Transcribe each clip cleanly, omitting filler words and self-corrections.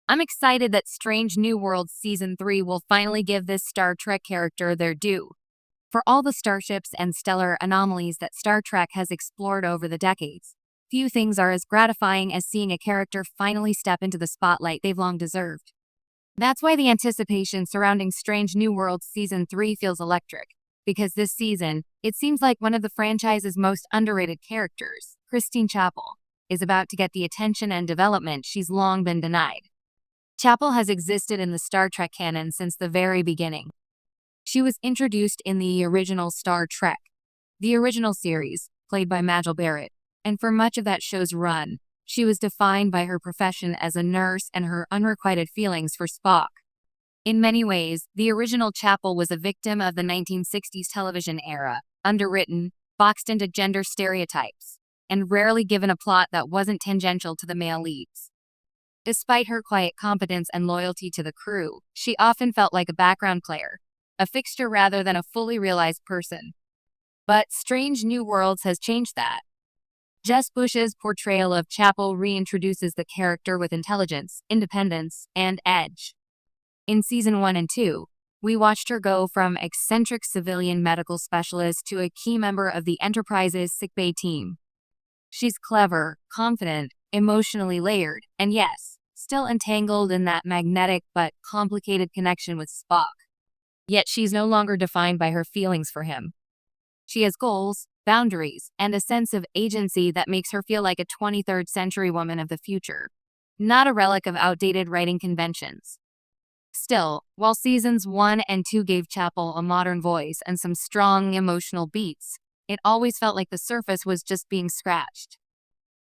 I'm excited that Strange New Worlds Season 3 will finally give this Star Trek character their due. For all the starships and stellar anomalies that Star Trek has explored over the decades, few things are as gratifying as seeing a character finally step into the spotlight they've long deserved. That's why the anticipation surrounding Strange New Worlds Season 3 feels electric, because this season, it seems like one of the franchise's most underrated characters, Christine Chapel, is about to get the attention and development she's long been denied. Chapel has existed in the Star Trek canon since the very beginning. She was introduced in the original Star Trek, the original series, played by Majel Barrett, and for much of that show's run, she was defined by her profession as a nurse and her unrequited feelings for Spock. In many ways, the original Chapel was a victim of the 1960s television era, underwritten, boxed into gender stereotypes, and rarely given a plot that wasn't tangential to the male leads. Despite her quiet competence and loyalty to the crew, she often felt like a background player, a fixture rather than a fully realized person. But Strange New Worlds has changed that. Jess Bush's portrayal of Chapel reintroduces the character with intelligence, independence, and edge. In Season 1 and 2, we watched her go from eccentric civilian medical specialist to a key member of the Enterprise's sickbay team. She's clever, confident, emotionally layered, and yes, still entangled in that magnetic but complicated connection with Spock. Yet she's no longer defined by her feelings for him. She has goals, boundaries, and a sense of agency that makes her feel like a 23rd century woman of the future, not a relic of outdated writing conventions. Still, while Seasons 1 and 2 gave Chapel a modern voice and some strong emotional beats, it always felt like the surface was just being scratched.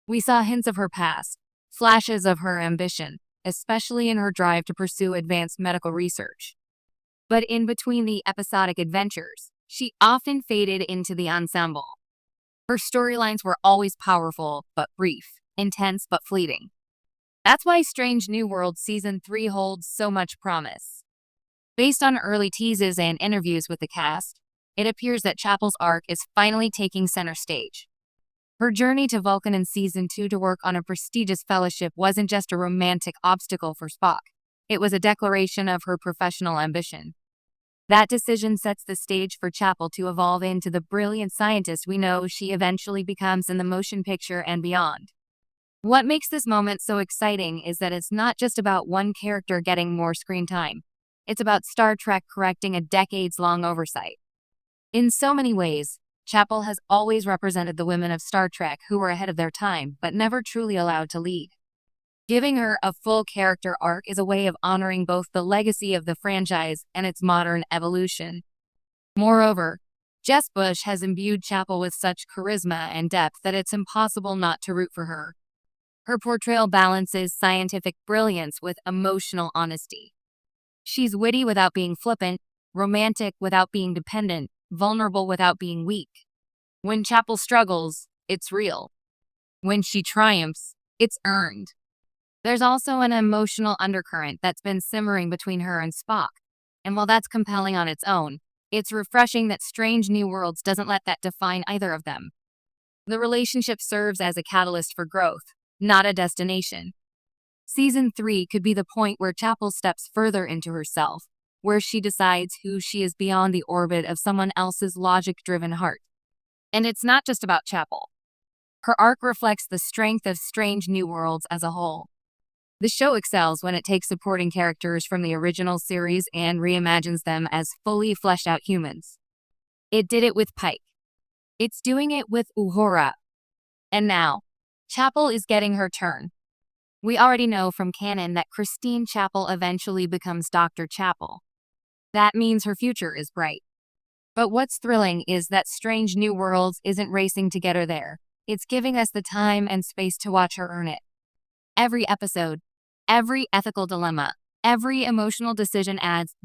We saw hints of her past, flashes of her ambition, especially in her drive to pursue advanced medical research. But in between the episodic adventures, she often faded into the ensemble. Her storylines were always powerful but brief, intense but fleeting. That's why Strange New Worlds Season 3 holds so much promise. Based on early teases and interviews with the cast, it appears that Chapel's arc is finally taking center stage. Her journey to Vulcan in Season 2 to work on a prestigious fellowship wasn't just a romantic obstacle for Spock. It was a declaration of her professional ambition. That decision sets the stage for Chapel to evolve into the brilliant scientist we know she eventually becomes in the motion picture and beyond. What makes this moment so exciting is that it's not just about one character getting more screen time. It's about Star Trek correcting a decades-long oversight. In so many ways, Chapel has always represented the women of Star Trek who were ahead of their time but never truly allowed to lead. Giving her a full character arc is a way of honoring both the legacy of the franchise and its modern evolution. Moreover, Jess Bush has imbued Chapel with such charisma and depth that it's impossible not to root for her. Her portrayal balances scientific brilliance with emotional honesty. She's witty without being flippant, romantic without being dependent, vulnerable without being weak. When Chapel struggles, it's real. When she triumphs, it's earned. There's also an emotional undercurrent that's been simmering between her and Spock, and while that's compelling on its own, it's refreshing that Strange New Worlds doesn't let that define either of them. The relationship serves as a catalyst for growth, not a destination. Season 3 could be the point where Chapel steps further into herself, where she decides who she is beyond the orbit of someone else's logic-driven heart. And it's not just about Chapel. Her arc reflects the strength of Strange New Worlds as a whole. The show excels when it takes supporting characters from the original series and reimagines them as fully fleshed out humans. It did it with Pike. It's doing it with Uhura. And now, Chapel is getting her turn. We already know from canon that Christine Chapel eventually becomes Dr. Chapel. That means her future is bright. But what's thrilling is that Strange New Worlds isn't racing to get her there. It's giving us the time and space to watch her earn it. Every episode, every ethical dilemma, every emotional decision adds